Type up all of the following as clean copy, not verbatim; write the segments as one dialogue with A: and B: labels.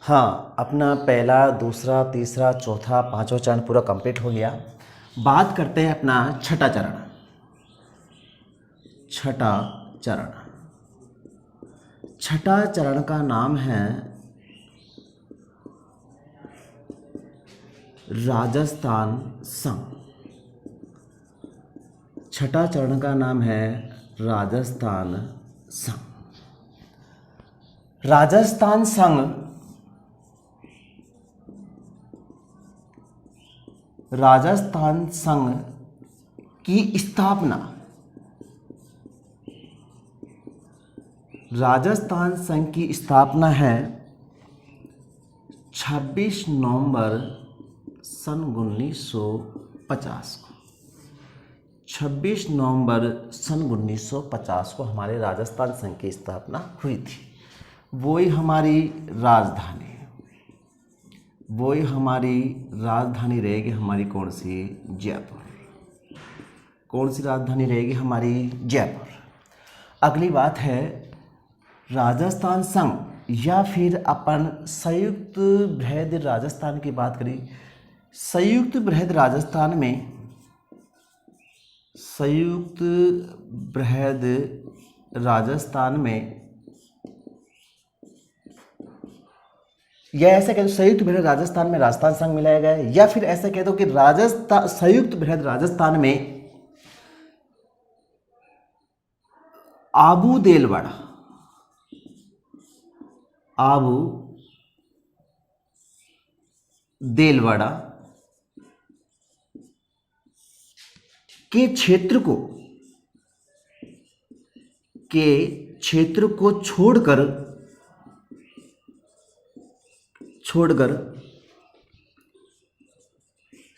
A: हाँ, अपना पहला, दूसरा, तीसरा, चौथा, पांचवा चरण पूरा कंप्लीट हो गया। बात करते हैं अपना छठा चरण। छठा चरण, छठा चरण का नाम है राजस्थान संघ। छठा चरण का नाम है राजस्थान संघ। राजस्थान संघ राजस्थान संघ की स्थापना, राजस्थान संघ की स्थापना है 26 नवंबर सन 1950 को। 26 नवंबर सन 1950 को हमारे राजस्थान संघ की स्थापना हुई थी। वही हमारी राजधानी, वही हमारी राजधानी रहेगी हमारी कौन सी? जयपुर। कौन सी राजधानी रहेगी हमारी? जयपुर। अगली बात है राजस्थान संघ या फिर अपन संयुक्त बृहद राजस्थान की बात करें। संयुक्त बृहद राजस्थान में, संयुक्त बृहद राजस्थान में, या ऐसा कह दो संयुक्त बृहद राजस्थान में राजस्थान संघ मिलाया गया है, या फिर ऐसा कह दो कि राजस्थान, संयुक्त बृहद राजस्थान में आबू देलवाड़ा, आबू देलवाड़ा के क्षेत्र को छोड़कर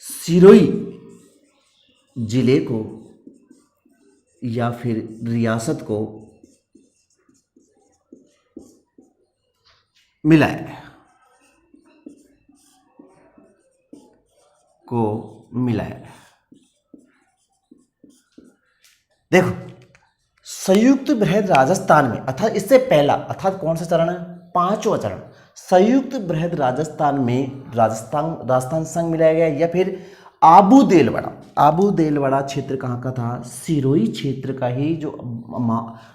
A: सिरोही जिले को या फिर रियासत को मिलाया गया, देखो संयुक्त बृहद राजस्थान में, अर्थात इससे पहला, अर्थात कौन सा चरण है? पांचवा चरण। संयुक्त बृहद राजस्थान में राजस्थान संघ मिलाया गया, या फिर आबू देलवाड़ा क्षेत्र कहाँ का था? सिरोही क्षेत्र का ही, जो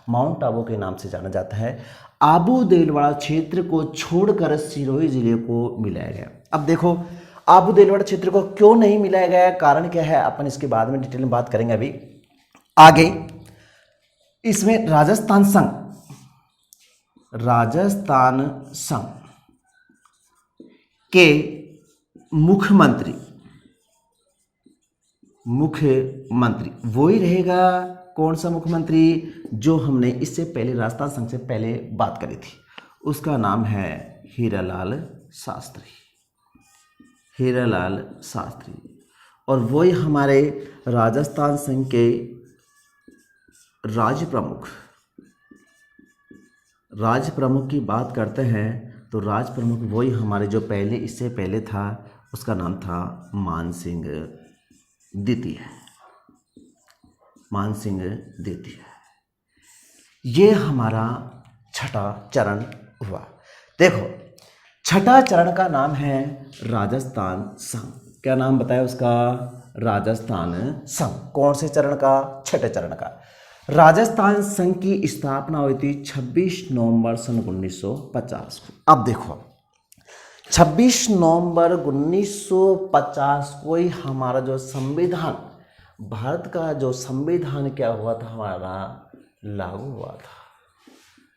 A: माउंट आबू के नाम से जाना जाता है। आबू देलवाड़ा क्षेत्र को छोड़कर सिरोही जिले को मिलाया गया। अब देखो आबू देलवाड़ा क्षेत्र को क्यों नहीं मिलाया गया, कारण क्या है, अपन इसके बाद में डिटेल में बात करेंगे। अभी आगे इसमें राजस्थान संघ के मुख्यमंत्री वही रहेगा। कौन सा मुख्यमंत्री? जो हमने इससे पहले राजस्थान संघ से पहले बात करी थी, उसका नाम है हीरालाल शास्त्री। और वही हमारे राजस्थान संघ के राज्य प्रमुख की बात करते हैं तो राज्य प्रमुख वही हमारे जो पहले, इससे पहले था, उसका नाम था मानसिंह द्वितीय। ये हमारा छठा चरण हुआ। देखो छठा चरण का नाम है राजस्थान संघ। क्या नाम बताया उसका? राजस्थान संघ। कौन से चरण का? छठे चरण का। राजस्थान संघ की स्थापना हुई थी 26 नवंबर सन 1950 को। अब देखो 26 नवंबर 1950 को ही हमारा जो संविधान, भारत का जो संविधान क्या हुआ था, हमारा लागू हुआ था।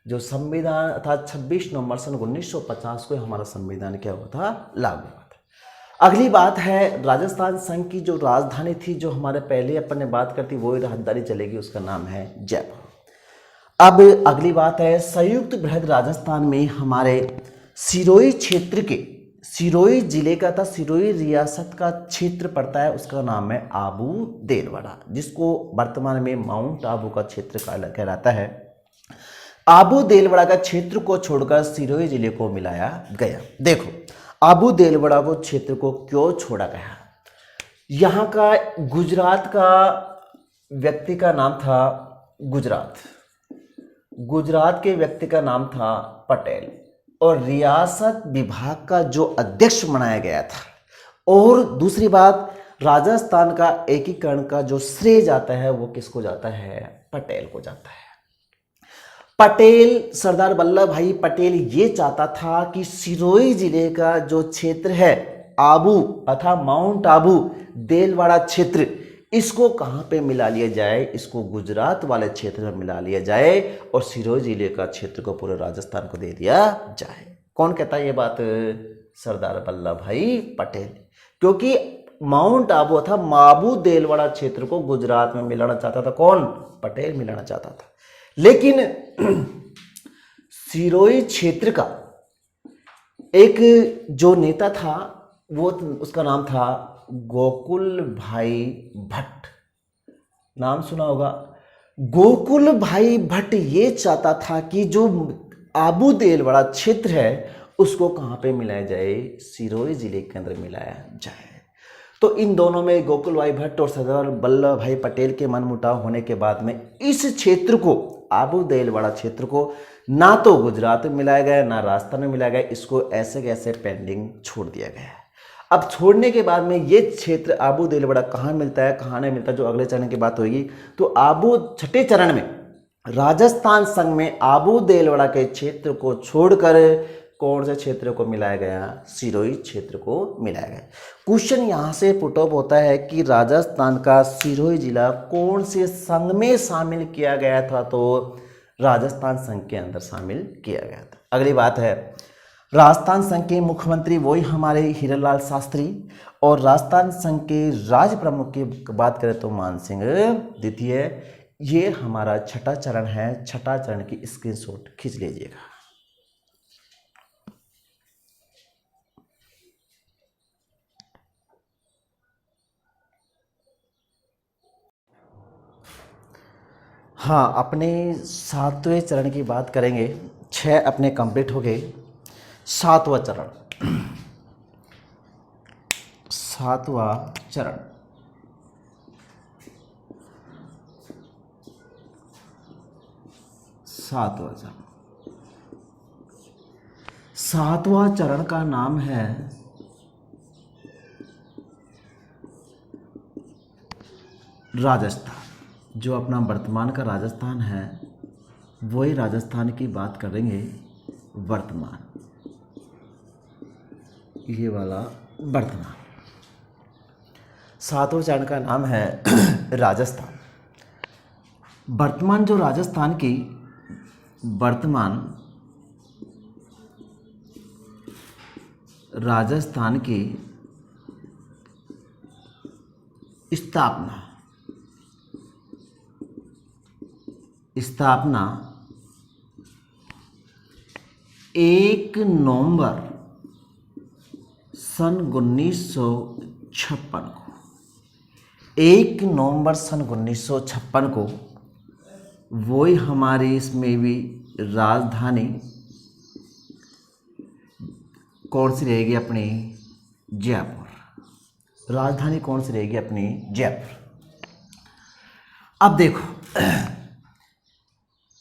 A: जो संविधान अर्थात 26 नवंबर सन 1950 को हमारा संविधान क्या हुआ था? लागू हुआ था। अगली बात है राजस्थान संघ की जो राजधानी थी, जो हमारे पहले अपन ने बात करती, वही राजधानी चलेगी, उसका नाम है जयपुर। अब अगली बात है संयुक्त बृहद राजस्थान में हमारे सिरोही क्षेत्र के, सिरोही जिले का था, सिरोही रियासत का क्षेत्र पड़ता है, उसका नाम है आबू देलवाड़ा, जिसको वर्तमान में माउंट आबू का क्षेत्र कहलाता है। आबू देलवाड़ा का क्षेत्र को छोड़कर सिरोही जिले को मिलाया गया। देखो आबू देलवाड़ा को क्षेत्र को क्यों छोड़ा गया? यहाँ का गुजरात का व्यक्ति का नाम था गुजरात के व्यक्ति का नाम था पटेल। और रियासत विभाग का जो अध्यक्ष बनाया गया था। और दूसरी बात, राजस्थान का एकीकरण का जो श्रेय जाता है वो किसको जाता है? पटेल को जाता है। पटेल, सरदार वल्लभ भाई पटेल ये चाहता था कि सिरोही जिले का जो क्षेत्र है आबू अथा माउंट आबू देलवाड़ा क्षेत्र, इसको कहाँ पे मिला लिया जाए? इसको गुजरात वाले क्षेत्र में मिला लिया जाए और सिरोही जिले का क्षेत्र को पूरे राजस्थान को दे दिया जाए। कौन कहता है ये बात? सरदार वल्लभ भाई पटेल। क्योंकि माउंट आबू अथा माबू देलवाड़ा क्षेत्र को गुजरात में मिलाना चाहता था। कौन? पटेल मिलाना चाहता था। लेकिन सिरोही क्षेत्र का एक जो नेता था वो, उसका नाम था गोकुल भाई भट्ट। नाम सुना होगा। गोकुल भाई भट्ट ये चाहता था कि जो आबू देलवाड़ा क्षेत्र है उसको कहाँ पे मिलाया जाए? सिरोही जिले के अंदर मिलाया जाए। तो इन दोनों में गोकुल भाई भट्ट और सरदार वल्लभ भाई पटेल के मनमुटाव होने के बाद में इस क्षेत्र को, आबू देलवाड़ा क्षेत्र को, ना तो गुजरात में मिलाया गया ना राजस्थान में मिलाया गया। इसको ऐसे कैसे पेंडिंग छोड़ दिया गया। अब छोड़ने के बाद में ये क्षेत्र आबू देलवाड़ा कहाँ मिलता है कहाँ नहीं मिलता, जो अगले चरण की बात होगी। तो आबू छठे चरण में राजस्थान संघ में आबू देलवाड़ा के क्षेत्र को छोड़कर कौन से क्षेत्र को मिलाया गया? सिरोही क्षेत्र को मिलाया गया। क्वेश्चन यहाँ से पुटअप होता है कि राजस्थान का सिरोही जिला कौन से संघ में शामिल किया गया था? तो राजस्थान संघ के अंदर शामिल किया गया था। अगली बात है, राजस्थान संघ के मुख्यमंत्री वही हमारे हीरालाल शास्त्री, और राजस्थान संघ के राज्य प्रमुख की बात करें तो मान सिंह द्वितीय। ये हमारा छठा चरण है। छठा चरण की स्क्रीनशॉट खींच लीजिएगा। हाँ, अपने सातवें चरण की बात करेंगे। 6 अपने कंप्लीट हो गए। सातवां चरण, सातवां चरण, सातवां चरण, सातवां चरण का नाम है राजस्थान। जो अपना वर्तमान का राजस्थान है वही राजस्थान की बात करेंगे। वर्तमान, ये वाला वर्तमान। सातवें चरण का नाम है राजस्थान। वर्तमान जो राजस्थान की वर्तमान राजस्थान की स्थापना 1 नवंबर सन 1956 को, 1 नवंबर सन 1956 को वही हमारी इसमें भी राजधानी कौन सी रहेगी? अपनी जयपुर। राजधानी कौन सी रहेगी? अपनी जयपुर। अब देखो,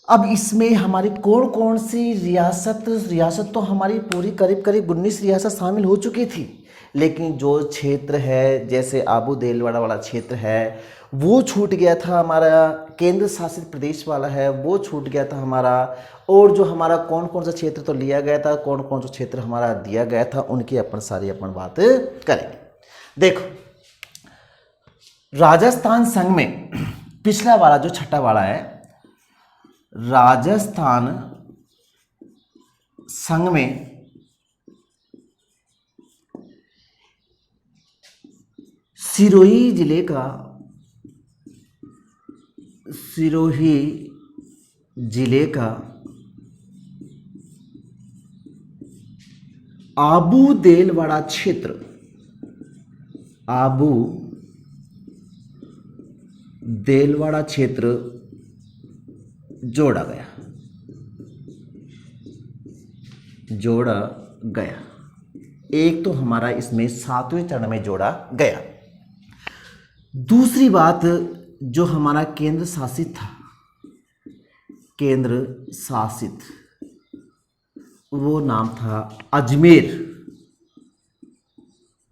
A: अब इसमें हमारी कौन कौन सी रियासत तो हमारी पूरी करीब करीब 19 रियासत शामिल हो चुकी थी। लेकिन जो क्षेत्र है, जैसे आबू देलवाड़ा वाला क्षेत्र है वो छूट गया था हमारा। केंद्र शासित प्रदेश वाला है वो छूट गया था हमारा। और जो हमारा कौन कौन सा क्षेत्र तो लिया गया था, कौन कौन सा क्षेत्र हमारा दिया गया था, उनकी अपन बात करेंगे। देखो, राजस्थान संघ में पिछला वाला जो छठा वाला है, राजस्थान संघ में सिरोही जिले का, सिरोही जिले का आबू देलवाड़ा क्षेत्र, आबू देलवाड़ा क्षेत्र जोड़ा गया। एक तो हमारा इसमें सातवें चरण में जोड़ा गया। दूसरी बात, जो हमारा केंद्र शासित था, केंद्र शासित वो नाम था अजमेर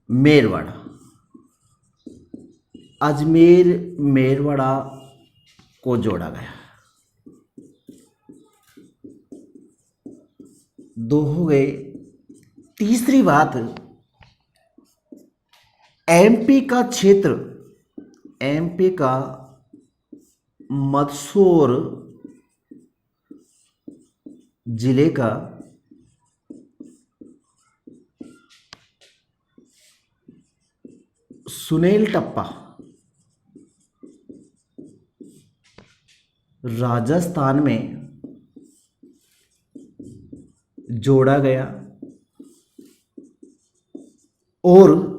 A: मेरवाड़ा। अजमेर मेरवाड़ा को जोड़ा गया। दो हो गए। तीसरी बात, एमपी का क्षेत्र, एमपी का मंदसौर जिले का सुनेल टप्पा राजस्थान में जोड़ा गया और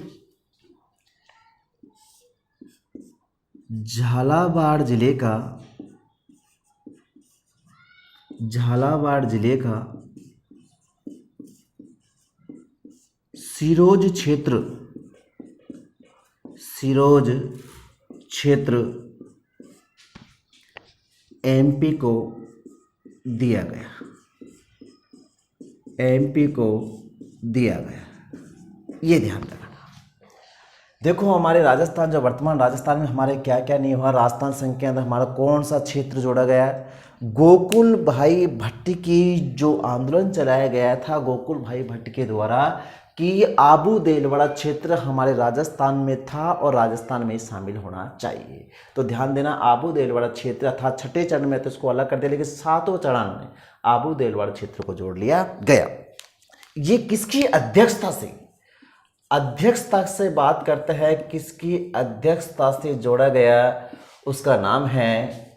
A: झालावाड़ जिले का सिरोज क्षेत्र एमपी को दिया गया। ये ध्यान रखना। देखो हमारे राजस्थान, जो वर्तमान राजस्थान में हमारे क्या क्या नहीं हुआ, राजस्थान संघ के अंदर हमारा कौन सा क्षेत्र जोड़ा गया है? गोकुल भाई भट्ट की जो आंदोलन चलाया गया था गोकुल भाई भट्ट के द्वारा, कि आबू देलवाड़ा क्षेत्र हमारे राजस्थान में था और राजस्थान में शामिल होना चाहिए। तो ध्यान देना, आबू देलवाड़ा क्षेत्र था छठे चरण में तो इसको अलग कर दिया, लेकिन सातवें चरण में आबू देलवाड़ा क्षेत्र को जोड़ लिया गया। ये किसकी अध्यक्षता से बात करते हैं, किसकी अध्यक्षता से जोड़ा गया? उसका नाम है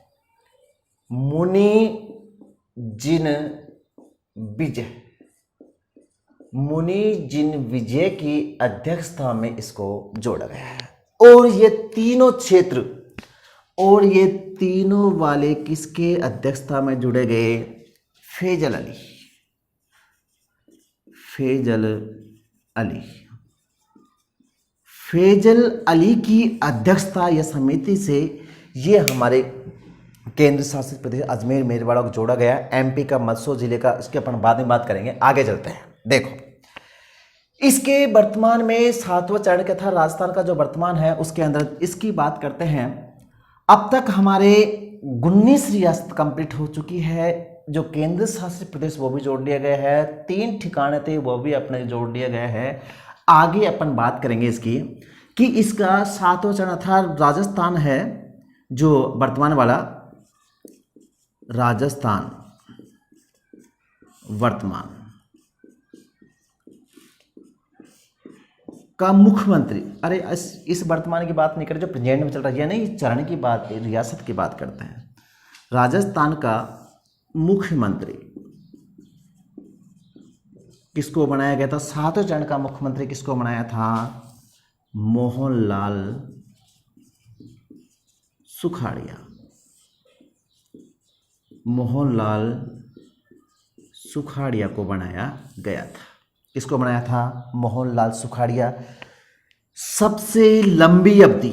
A: मुनि जिन विजय की अध्यक्षता में इसको जोड़ा गया है। और ये तीनों वाले किसके अध्यक्षता में जुड़े गए? फैजल अली की अध्यक्षता या समिति से ये हमारे केंद्र शासित प्रदेश अजमेर मेरवाड़ा को जोड़ा गया। एमपी का मंदसौर जिले का, इसके अपन बाद में बात करेंगे। आगे चलते हैं। देखो इसके वर्तमान में सातवां चरण का था, राजस्थान का जो वर्तमान है उसके अंदर इसकी बात करते हैं। अब तक हमारे 19 रियासत कंप्लीट हो चुकी है। जो केंद्र शासित प्रदेश वो भी जोड़ लिया गया है, 3 ठिकाने थे वो भी अपने जोड़ लिया गया है। आगे अपन बात करेंगे इसकी कि इसका सातवां चरण था राजस्थान है, जो वर्तमान वाला राजस्थान वर्तमान का मुख्यमंत्री, अरे इस वर्तमान की बात नहीं करें, जो प्रेजेंट में चल रहा है, नहीं इस चरण की बात, रियासत की बात करते हैं। राजस्थान का मुख्यमंत्री किसको बनाया गया था? सातवें चरण का मुख्यमंत्री किसको बनाया था? मोहनलाल सुखाड़िया को बनाया गया था। किसको बनाया था? मोहनलाल सुखाड़िया। सबसे लंबी अवधि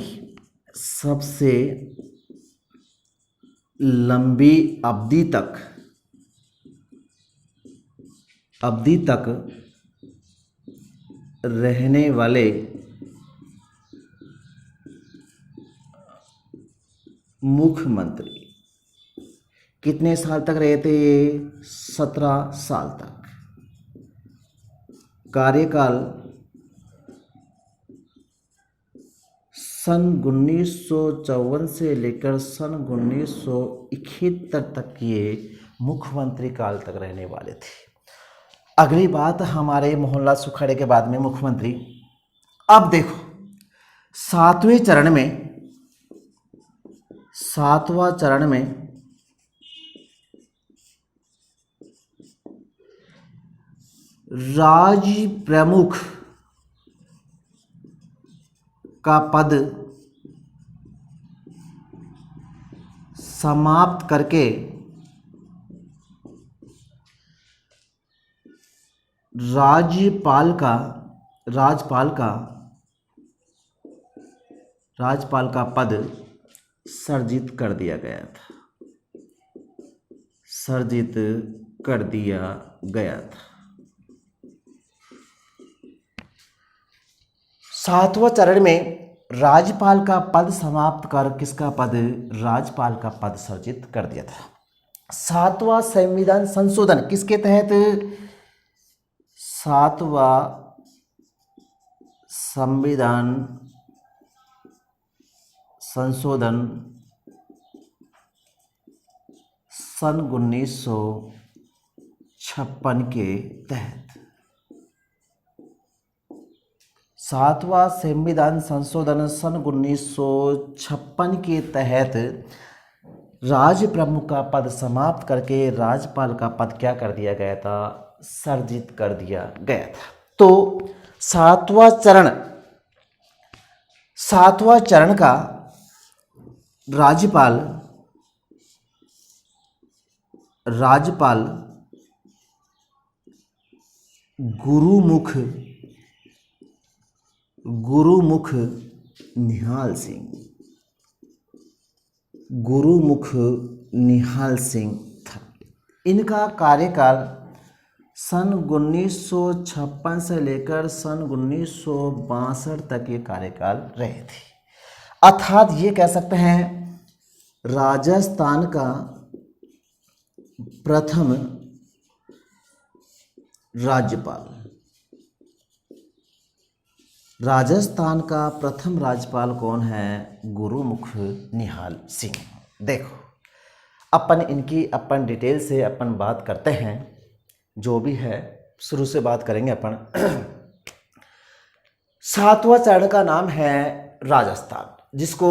A: तक रहने वाले मुख्यमंत्री। कितने साल तक रहे थे? 17 साल तक। कार्यकाल सन 1954 से लेकर सन 1971 तक ये मुख्यमंत्री काल तक रहने वाले थे। अगली बात हमारे मोहनलाल सुखाड़िया के बाद में मुख्यमंत्री। अब देखो सातवां चरण में राज्य प्रमुख का पद समाप्त करके राज्यपाल का पद सर्जित कर दिया गया था। सातवां चरण में राज्यपाल का पद समाप्त कर किसका पद, राज्यपाल का पद सृजित कर दिया था। सातवां संविधान संशोधन किसके तहत, सातवां संविधान संशोधन सन 1956 के तहत। सातवां संविधान संशोधन सन 1956 के तहत राज्य प्रमुख का पद समाप्त करके राज्यपाल का पद क्या कर दिया गया था, सर्जित कर दिया गया था। तो सातवां चरण का राज्यपाल गुरुमुख निहाल सिंह था। इनका कार्यकाल सन 1956 से लेकर सन 1962 तक ये कार्यकाल रहे थे। अर्थात ये कह सकते हैं राजस्थान का प्रथम राज्यपाल कौन है, गुरुमुख निहाल सिंह। देखो अपन डिटेल से अपन बात करते हैं, जो भी है शुरू से बात करेंगे अपन। सातवां चरण का नाम है राजस्थान, जिसको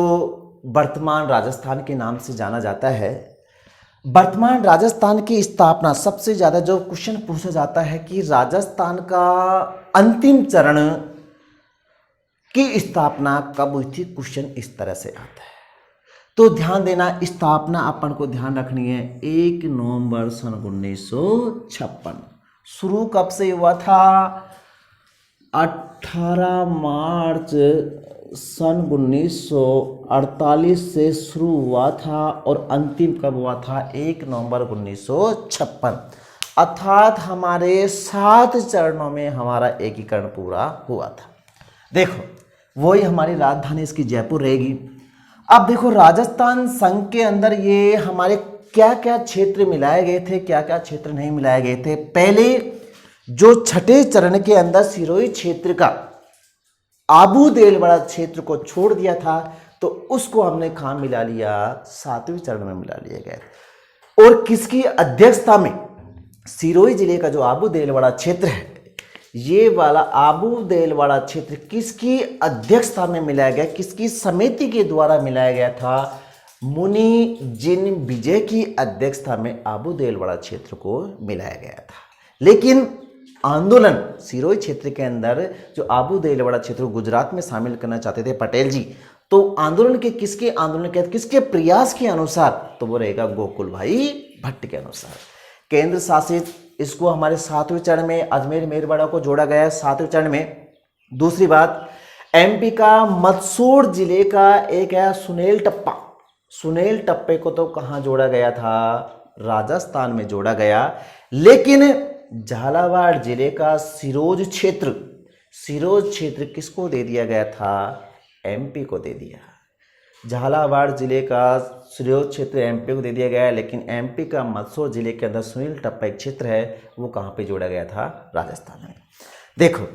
A: वर्तमान राजस्थान के नाम से जाना जाता है। वर्तमान राजस्थान की स्थापना, सबसे ज़्यादा जो क्वेश्चन पूछा जाता है कि राजस्थान का अंतिम चरण की स्थापना कब हुई थी, क्वेश्चन इस तरह से आता है। तो ध्यान देना, स्थापना अपन को ध्यान रखनी है 1 नवंबर सन 1956। शुरू कब से हुआ था, 18 मार्च सन 1948 से शुरू हुआ था और अंतिम कब हुआ था, 1 नवंबर 1956। अर्थात हमारे 7 चरणों में हमारा एकीकरण पूरा हुआ था। देखो वही हमारी राजधानी इसकी जयपुर रहेगी। अब देखो राजस्थान संघ के अंदर ये हमारे क्या क्या क्षेत्र मिलाए गए थे, क्या क्या क्षेत्र नहीं मिलाए गए थे। पहले जो छठे चरण के अंदर सिरोही क्षेत्र का आबू देलवाड़ा क्षेत्र को छोड़ दिया था, तो उसको हमने कहाँ मिला लिया, 7वें चरण में मिला लिया गया। और किसकी अध्यक्षता में, सिरोही जिले का जो आबू देलवाड़ा क्षेत्र है, ये वाला आबू देलवाड़ा क्षेत्र किसकी अध्यक्षता में मिलाया गया, किसकी समिति के द्वारा मिलाया गया था, मुनि जिन विजय की अध्यक्षता में आबू देलवाड़ा क्षेत्र को मिलाया गया था। लेकिन आंदोलन सिरोही क्षेत्र के अंदर जो आबू देलवाड़ा क्षेत्र को गुजरात में शामिल करना चाहते थे पटेल जी, तो आंदोलन के किसके प्रयास के अनुसार, तो वो रहेगा गोकुल भाई भट्ट के अनुसार। केंद्र शासित, इसको हमारे 7वें चरण में अजमेर मेरवाड़ा को जोड़ा गया है 7वें चरण में। दूसरी बात, एमपी का मंदसौर जिले का एक है सुनेल टप्पा, सुनेल टप्पे को तो कहाँ जोड़ा गया था, राजस्थान में जोड़ा गया। लेकिन झालावाड़ जिले का सिरोज क्षेत्र किसको दे दिया गया था, एमपी को दे दिया। झालावाड़ जिले का सिरोज क्षेत्र एमपी को दे दिया गया, लेकिन एमपी का मंदसौर जिले के अंदर सुनील टप्पा एक क्षेत्र है, वो कहाँ पे जोड़ा गया था, राजस्थान में। देखो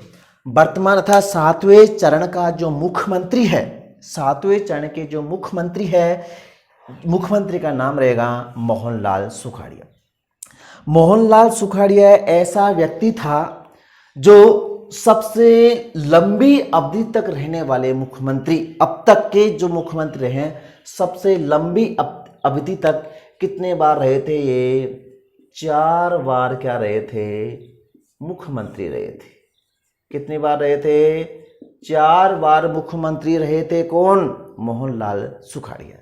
A: वर्तमान था 7वें चरण का जो मुख्यमंत्री है, 7वें चरण के जो मुख्यमंत्री है, मुख्यमंत्री का नाम रहेगा मोहनलाल सुखाड़िया। मोहनलाल सुखाड़िया ऐसा व्यक्ति था जो सबसे लंबी अवधि तक रहने वाले मुख्यमंत्री, अब तक के जो मुख्यमंत्री रहे सबसे लंबी अवधि तक कितने बार रहे थे, ये 4 बार क्या रहे थे, मुख्यमंत्री रहे थे। कितनी बार रहे थे, 4 बार मुख्यमंत्री रहे थे। कौन, मोहनलाल सुखाड़िया।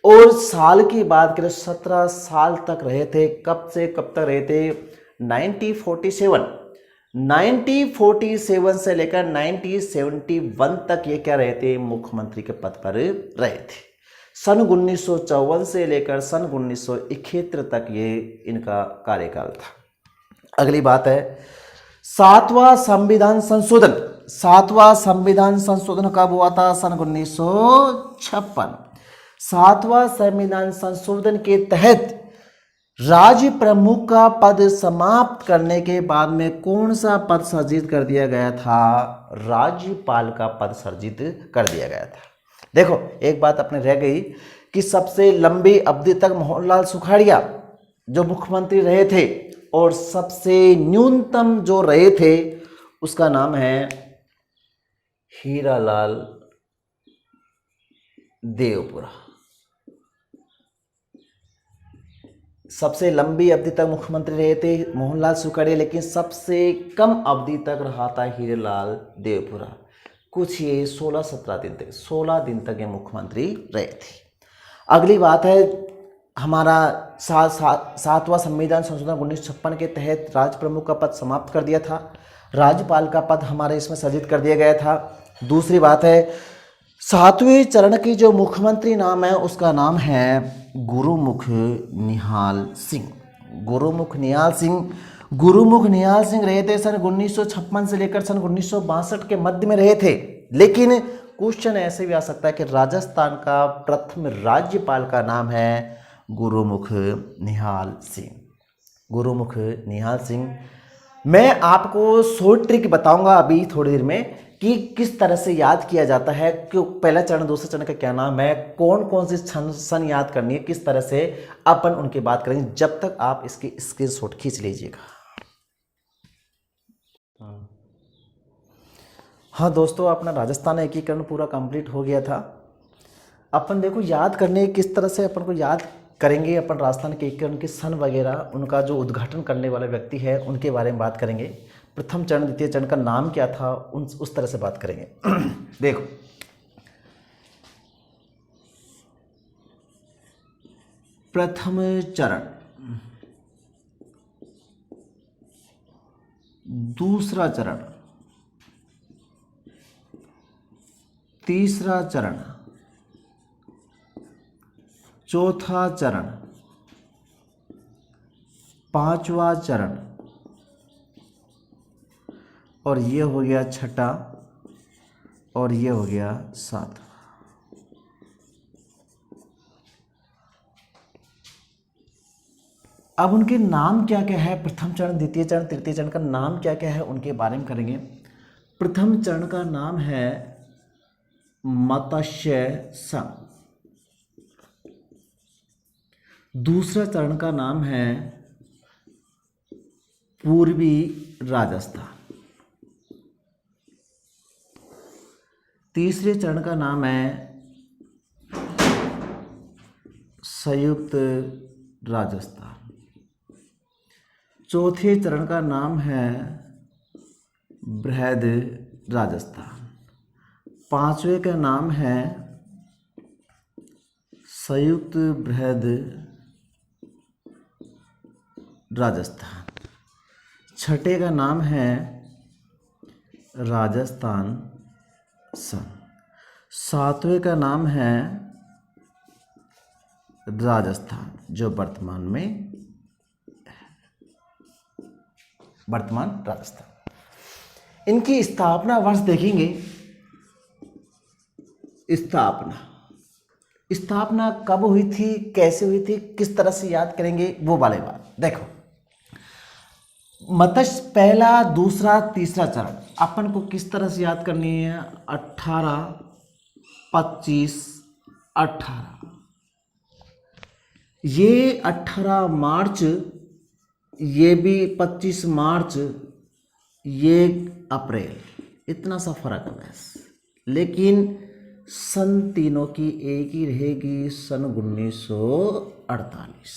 A: और साल की बात करें 17 साल तक रहे थे। कब से कब तक रहे थे, 1947 से लेकर 1971 तक ये क्या रहे थे, मुख्यमंत्री के पद पर रहे थे। सन 1954 से लेकर सन 1971 तक ये इनका कार्यकाल था। अगली बात है 7वां संविधान संशोधन सातवां संविधान संशोधन कब हुआ था? सन 1956। सातवां संविधान संशोधन के तहत राज्य प्रमुख का पद समाप्त करने के बाद में कौन सा पद सृजित कर दिया गया था? राज्यपाल का पद सृजित कर दिया गया था। देखो एक बात अपने रह गई कि सबसे लंबी अवधि तक मोहनलाल सुखाड़िया जो मुख्यमंत्री रहे थे और सबसे न्यूनतम जो रहे थे उसका नाम है हीरालाल देवपुरा। सबसे लंबी अवधि तक मुख्यमंत्री रहे थे मोहनलाल सुखाड़िया, लेकिन सबसे कम अवधि तक रहा था हीरालाल देवपुरा। कुछ ये 16 दिन तक ये मुख्यमंत्री रहे थे। अगली बात है हमारा सातवां संविधान संशोधन 1956 के तहत राज्य प्रमुख का पद समाप्त कर दिया था, राज्यपाल का पद हमारे इसमें सृजित कर दिया गया था। दूसरी बात है सातवें चरण की जो मुख्यमंत्री नाम है उसका नाम है गुरुमुख निहाल सिंह। गुरुमुख निहाल सिंह रहे थे सन 1956 से लेकर सन 1962 के मध्य में रहे थे। लेकिन क्वेश्चन ऐसे भी आ सकता है कि राजस्थान का प्रथम राज्यपाल का नाम है गुरुमुख निहाल सिंह। गुरुमुख निहाल सिंह। मैं आपको शॉर्ट ट्रिक बताऊंगा अभी थोड़ी देर में कि किस तरह से याद किया जाता है, कि पहला चरण दूसरे चरण का क्या नाम है, कौन कौन सी सन याद करनी है, किस तरह से अपन उनकी बात करेंगे। जब तक आप इसकी स्क्रीनशॉट खींच लीजिएगा। हाँ दोस्तों, अपना राजस्थान एकीकरण पूरा कंप्लीट हो गया था। अपन देखो याद करने किस तरह से अपन को याद करेंगे। अपन राजस्थान के एकीकरण के सन वगैरह उनका जो उद्घाटन करने वाला व्यक्ति है उनके बारे में बात करेंगे। प्रथम चरण द्वितीय चरण का नाम क्या था उस तरह से बात करेंगे। देखो प्रथम चरण, दूसरा चरण, तीसरा चरण, चौथा चरण, पांचवा चरण और ये हो गया छठा और ये हो गया सातवां। अब उनके नाम क्या क्या है, प्रथम चरण द्वितीय चरण तृतीय चरण का नाम क्या क्या है उनके बारे में करेंगे। प्रथम चरण का नाम है मत्स्य संघ। दूसरा चरण का नाम है पूर्वी राजस्थान। तीसरे चरण का नाम है संयुक्त राजस्थान। चौथे चरण का नाम है बृहद राजस्थान। पांचवें का नाम है संयुक्त बृहद राजस्थान। छठे का नाम है राजस्थान संघ। सातवें का नाम है राजस्थान जो वर्तमान राजस्थान। इनकी स्थापना वर्ष देखेंगे। स्थापना कब हुई थी, कैसे हुई थी, किस तरह से याद करेंगे वो वाले बात। देखो मत्स्य पहला दूसरा तीसरा चरण अपन को किस तरह से याद करनी है। 18, 25, 18। ये 18 मार्च, ये भी 25 मार्च, ये अप्रैल, इतना सा फर्क है बस। लेकिन सन तीनों की एक ही रहेगी, सन 1948।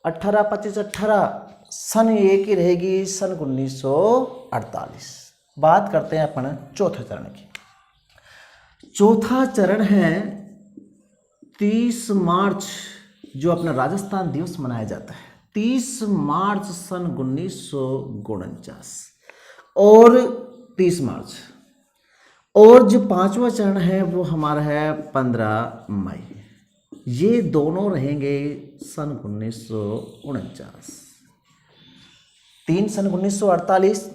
A: 18, 25, 18 सन एक ही रहेगी, सन 1948। बात करते हैं अपन चौथे चरण की। चौथा चरण है 30 मार्च जो अपना राजस्थान दिवस मनाया जाता है। 30 मार्च सन 1949 और 30 मार्च। और जो पांचवा चरण है वो हमारा है 15 मई। ये दोनों रहेंगे सन 1949। 3 सन 1948,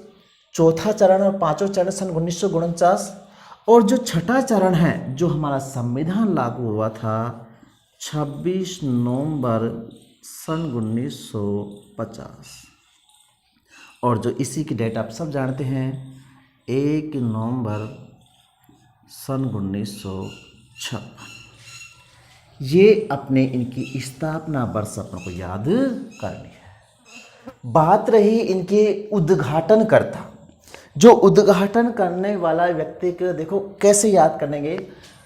A: चौथा चरण और पांचों चरण सन 1949, और जो छठा चरण है जो हमारा संविधान लागू हुआ था 26 नवंबर सन 1950, और जो इसी की डेट आप सब जानते हैं 1 नवंबर सन 1956। ये अपने इनकी स्थापना वर्ष अपन को याद करनी है। बात रही इनके उद्घाटनकर्ता, जो उद्घाटन करने वाला व्यक्ति को देखो कैसे याद करेंगे,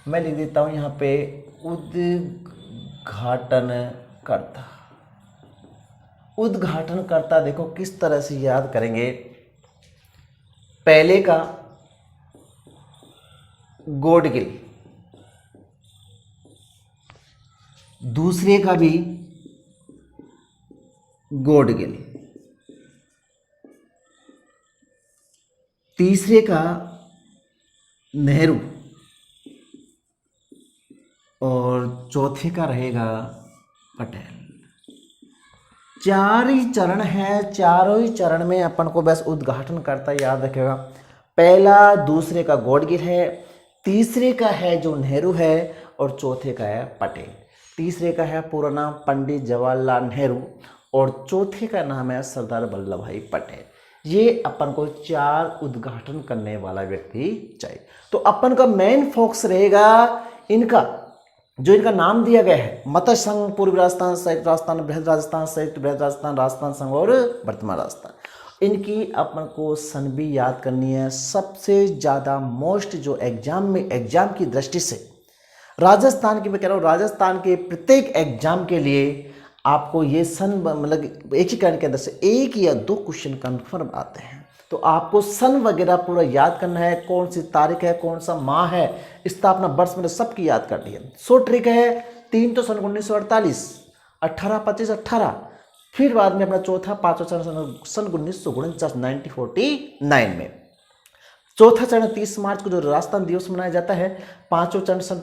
A: मैं लिख देता हूँ यहाँ पे उद्घाटनकर्ता। उद्घाटनकर्ता देखो किस तरह से याद करेंगे, पहले का गॉडगिल, दूसरे का भी गॉडगिल, तीसरे का नेहरू, और चौथे का रहेगा पटेल। चार ही चरण है, चारों ही चरण में अपन को बस उद्घाटन करता याद रखेगा। पहला दूसरे का गॉडगिल है, तीसरे का है जो नेहरू है, और चौथे का है पटेल। तीसरे का है पूरा नाम पंडित जवाहरलाल नेहरू, और चौथे का नाम है सरदार वल्लभ भाई पटेल। ये अपन को चार उद्घाटन करने वाला व्यक्ति चाहिए। तो अपन का मेन फोकस रहेगा इनका, जो इनका नाम दिया गया है मत्स्य संघ, पूर्वी राजस्थान, संयुक्त राजस्थान, बृहद राजस्थान, संयुक्त बृहद राजस्थान, राजस्थान संघ और वर्तमान राजस्थान। इनकी अपन को सन भी याद करनी है। सबसे ज़्यादा मोस्ट जो एग्जाम की दृष्टि से राजस्थान की, मैं कह रहा हूँ राजस्थान के प्रत्येक एग्जाम के लिए आपको ये सन मतलब एकीकरण के अंदर से 1 या 2 क्वेश्चन कन्फर्म आते हैं। तो आपको सन वगैरह पूरा याद करना है, कौन सी तारीख है, कौन सा माह है, स्थापना वर्ष में सबकी याद करनी है। 100 ट्रिक है। 3 तो सन 1948, 18, 25, 18, फिर बाद में अपना चौथा पांचवा चरण सन 1949 1949 में। चौथा चरण 30 मार्च को जो राजस्थान दिवस मनाया जाता है। पांचवा चरण सन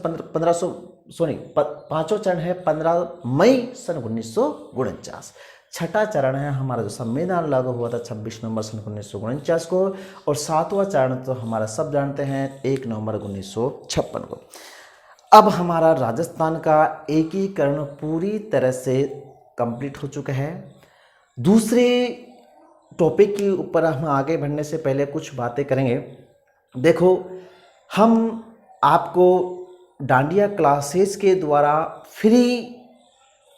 A: 15 मई सन 1949। छठा चरण है हमारा जो संविधान लागू हुआ था 26 नवंबर सन 1949 को, और सातवां चरण तो हमारा सब जानते हैं 1 नवंबर 1956 को। अब हमारा राजस्थान का एकीकरण पूरी तरह से कंप्लीट हो चुका है। दूसरे टॉपिक के ऊपर हम आगे बढ़ने से पहले कुछ बातें करेंगे। देखो, हम आपको डांडिया क्लासेस के द्वारा फ्री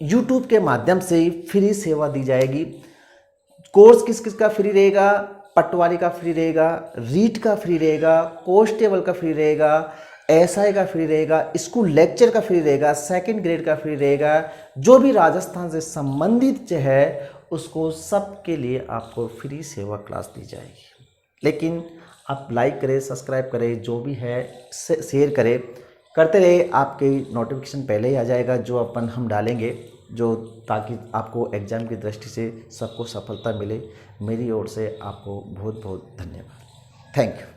A: यूट्यूब के माध्यम से फ्री सेवा दी जाएगी। कोर्स किस किस का फ्री रहेगा? पटवारी का फ्री रहेगा, रीट का फ्री रहेगा, कांस्टेबल का फ्री रहेगा, एसआई का फ्री रहेगा, स्कूल लेक्चर का फ्री रहेगा, सेकंड ग्रेड का फ्री रहेगा। जो भी राजस्थान से संबंधित है उसको सबके लिए आपको फ्री सेवा क्लास दी जाएगी। लेकिन आप लाइक करें, सब्सक्राइब करें, जो भी है शेयर करें, करते रहे, आपके नोटिफिकेशन पहले ही आ जाएगा जो अपन हम डालेंगे, जो ताकि आपको एग्ज़ाम की दृष्टि से सबको सफलता मिले। मेरी ओर से आपको बहुत बहुत धन्यवाद। Thank you.